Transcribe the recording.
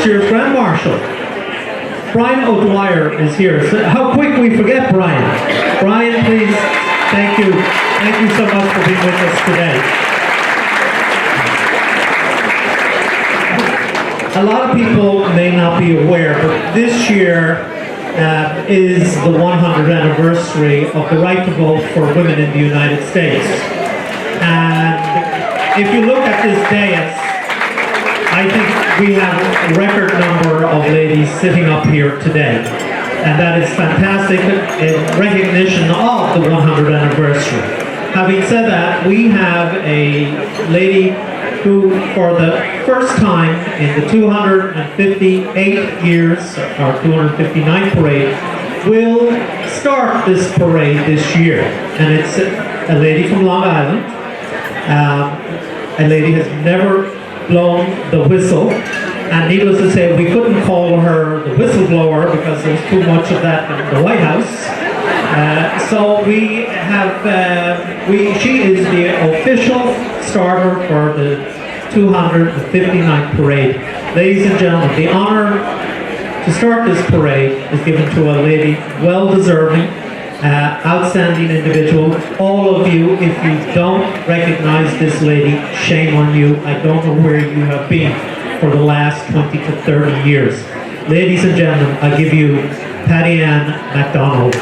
this year's Grand Marshal. Brian O'Dwyer is here. So how quick we forget Brian. Brian, please, thank you. Thank you so much for being with us today. A lot of people may not be aware, but this year is the 100th anniversary of the right to vote for women in the United States. And if you look at this dais, I think we have a record number of ladies sitting up here today. And that is fantastic in recognition of the 100th anniversary. Having said that, we have a lady who, for the first time in the 258 years, or 259th parade, will start this parade this year. And it's a lady from Long Island. A lady has never blown the whistle, and needless to say, we couldn't call her the whistleblower because there's too much of that in the White House. So we have, she is the official starter for the 259th parade. Ladies and gentlemen, the honor to start this parade is given to a lady well-deserving, outstanding individual. All of you, if you don't recognize this lady, shame on you. I don't know where you have been for the last 20 to 30 years. Ladies and gentlemen, I give you Patty Ann MacDonald.